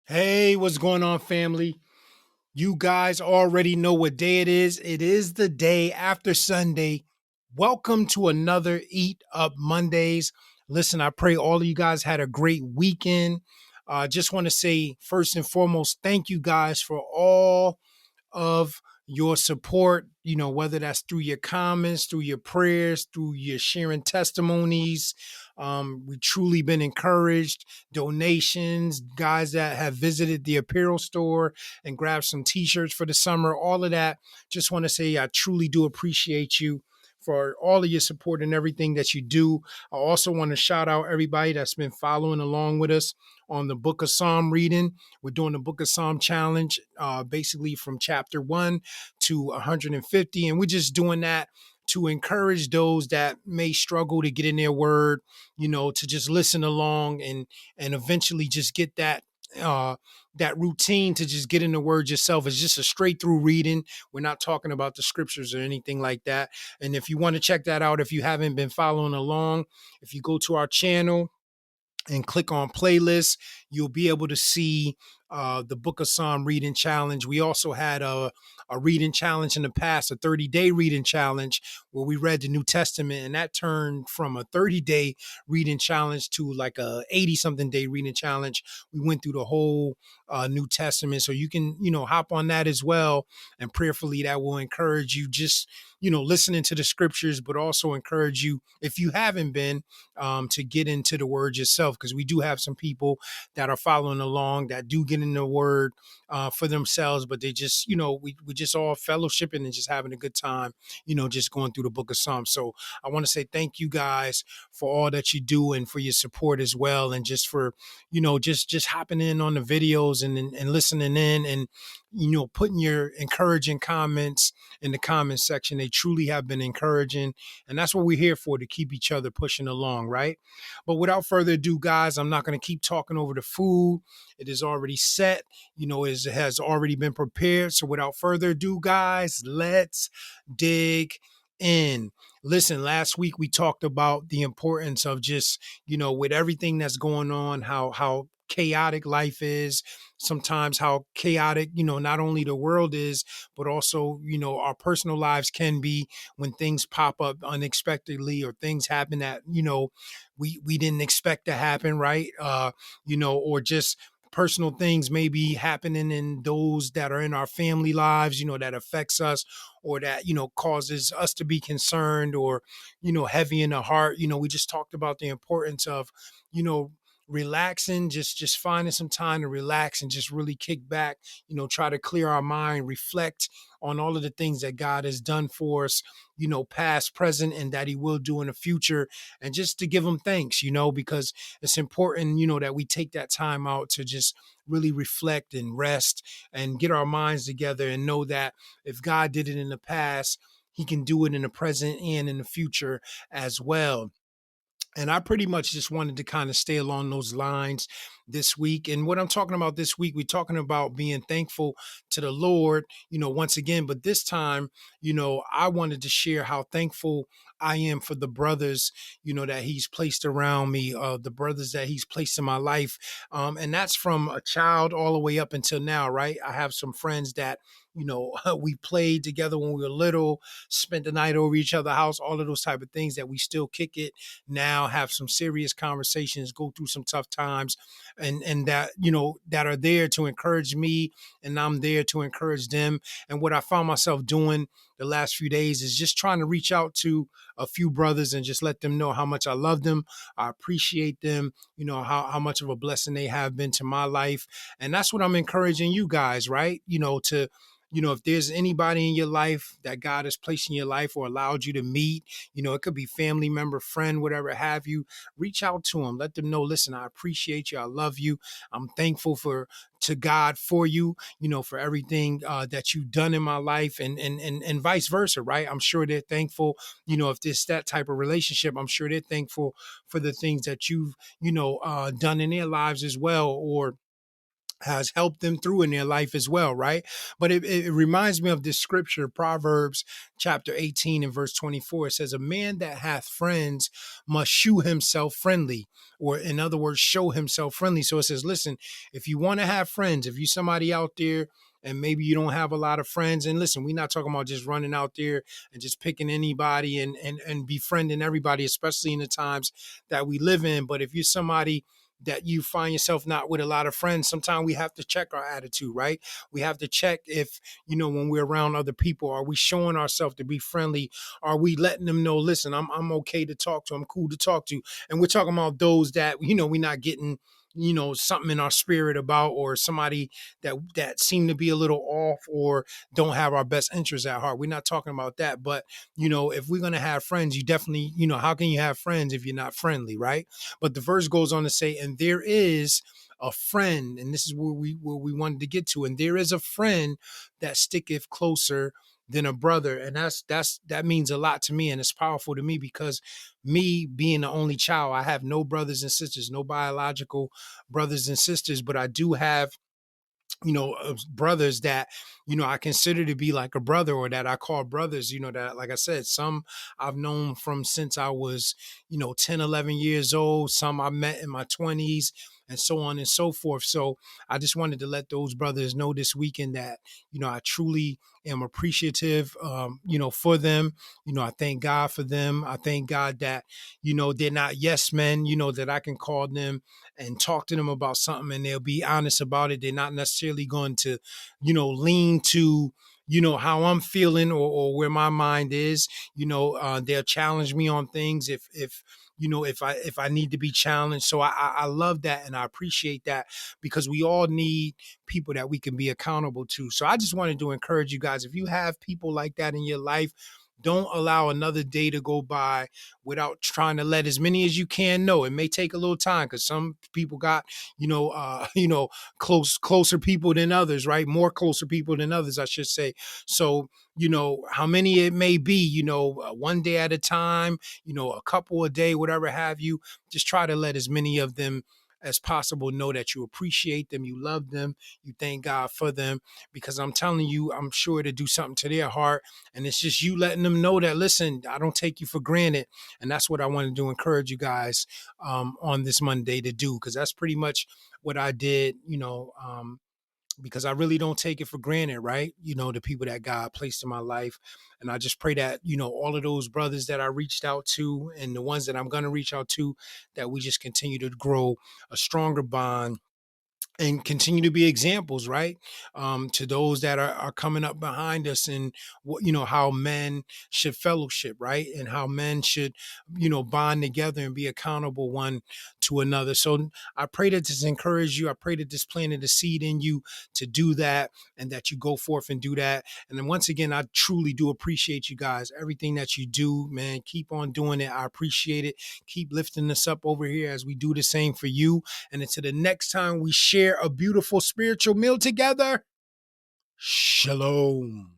Hey, what's going on, family? You guys already know what day it is. It is the day after Sunday. Welcome to another Eat Up Mondays. Listen, I pray all of you guys had a great weekend. Just want to say, first and foremost, thank you guys for all of your support, whether that's through your comments, through your prayers, through your sharing testimonies. We truly been encouraged. Donations, guys that have visited the apparel store and grabbed some t-shirts for the summer, all of that. Just want to say I truly do appreciate you for all of your support and everything that you do. I also want to shout out everybody that's been following along with us on the Book of Psalm reading. We're doing the Book of Psalm challenge, basically from chapter 1 to 150. And we're just doing that to encourage those that may struggle to get in their word, to just listen along and eventually just get that routine to just get in the word yourself. Is just a straight through reading. We're not talking about the scriptures or anything like that. And if you want to check that out, if you haven't been following along, if you go to our channel and click on playlists, you'll be able to see the Book of Psalm reading challenge. We also had a reading challenge in the past, a 30-day reading challenge where we read the New Testament, and that turned from a 30-day reading challenge to like a 80-something day reading challenge. We went through the whole New Testament, so you can hop on that as well, and prayerfully that will encourage you just listening to the scriptures, but also encourage you, if you haven't been, to get into the word yourself, because we do have some people that are following along that do get in the word for themselves, but they just, we just all fellowshipping and just having a good time, just going through the Book of Psalms. So I want to say thank you guys for all that you do and for your support as well, and just for just hopping in on the videos and listening in, and putting your encouraging comments in the comment section. They truly have been encouraging, and that's what we're here for, to keep each other pushing along, right? But without further ado, guys, I'm not going to keep talking over the food. It is already set, it has already been prepared. So without further ado, guys, let's dig in. Listen, last week we talked about the importance of just, with everything that's going on, how chaotic life is, sometimes how chaotic, not only the world is, but also, our personal lives can be, when things pop up unexpectedly or things happen that, we didn't expect to happen, right? Or just personal things may be happening in those that are in our family lives, that affects us, or that, causes us to be concerned, or, heavy in the heart. We just talked about the importance of, you know, relaxing, just finding some time to relax and just really kick back, try to clear our mind, reflect on all of the things that God has done for us, past, present, and that he will do in the future, and just to give him thanks, because it's important, that we take that time out to just really reflect and rest and get our minds together, and know that if God did it in the past, he can do it in the present and in the future as well. And I pretty much just wanted to kind of stay along those lines this week. And what I'm talking about this week, we're talking about being thankful to the Lord, once again. But this time, I wanted to share how thankful I am for the brothers, that he's placed around me, the brothers that he's placed in my life. And that's from a child all the way up until now, right? I have some friends that, we played together when we were little, spent the night over each other's house, all of those type of things that we still kick it now, have some serious conversations, go through some tough times, and that, that are there to encourage me, and I'm there to encourage them. And what I found myself doing the last few days is just trying to reach out to a few brothers and just let them know how much I love them, I appreciate them, how much of a blessing they have been to my life. And that's what I'm encouraging you guys, right? To if there's anybody in your life that God has placed in your life or allowed you to meet, it could be family member, friend, whatever have you, reach out to them. Let them know, listen, I appreciate you. I love you. I'm thankful to God for you, for everything that you've done in my life, and vice versa, right? I'm sure they're thankful, if there's that type of relationship, I'm sure they're thankful for the things that you've, done in their lives as well, or has helped them through in their life as well, right? But it reminds me of this scripture, Proverbs chapter 18 and verse 24. It says, a man that hath friends must shew himself friendly, or in other words, show himself friendly. So it says, listen, if you want to have friends, if you somebody out there and maybe you don't have a lot of friends, and listen, we're not talking about just running out there and just picking anybody and befriending everybody, especially in the times that we live in. But if you're somebody that you find yourself not with a lot of friends, sometimes we have to check our attitude, right? We have to check if, when we're around other people, are we showing ourselves to be friendly? Are we letting them know, listen, I'm okay to talk to, I'm cool to talk to. And we're talking about those that, we're not getting, something in our spirit about, or somebody that seem to be a little off or don't have our best interests at heart. We're not talking about that. But, if we're going to have friends, you definitely, how can you have friends if you're not friendly, right? But the verse goes on to say, and there is a friend, and this is where we wanted to get to, and there is a friend that sticketh closer than a brother. And that means a lot to me, and it's powerful to me, because me being the only child, I have no brothers and sisters, no biological brothers and sisters, but I do have brothers that I consider to be like a brother, or that I call brothers, that, like I said, some I've known from since I was 10, 11 years old, some I met in my 20s, and so on and so forth. So I just wanted to let those brothers know this weekend that I truly am appreciative for them. I thank God for them. I thank God that they're not yes men, that I can call them and talk to them about something and they'll be honest about it. They're not necessarily going to, lean to, how I'm feeling, or where my mind is. They'll challenge me on things if I need to be challenged. So I love that, and I appreciate that, because we all need people that we can be accountable to. So I just wanted to encourage you guys, if you have people like that in your life, don't allow another day to go by without trying to let as many as you can know. It may take a little time, because some people got, closer people than others, right? More closer people than others, I should say. So, how many it may be, one day at a time, a couple a day, whatever have you. Just try to let as many of them as possible know that you appreciate them, you love them, you thank God for them, because I'm telling you, I'm sure to do something to their heart. And it's just you letting them know that, listen, I don't take you for granted. And that's what I wanted to encourage you guys on this Monday to do, because that's pretty much what I did, because I really don't take it for granted, right? The people that God placed in my life. And I just pray that, all of those brothers that I reached out to, and the ones that I'm going to reach out to, that we just continue to grow a stronger bond and continue to be examples, right? To those that are coming up behind us, and what, how men should fellowship, right? And how men should, bond together and be accountable one to another. So I pray that this encourage you. I pray that this planted a seed in you to do that, and that you go forth and do that. And then once again, I truly do appreciate you guys. Everything that you do, man, keep on doing it. I appreciate it. Keep lifting us up over here as we do the same for you. And until the next time we share a beautiful spiritual meal together, shalom.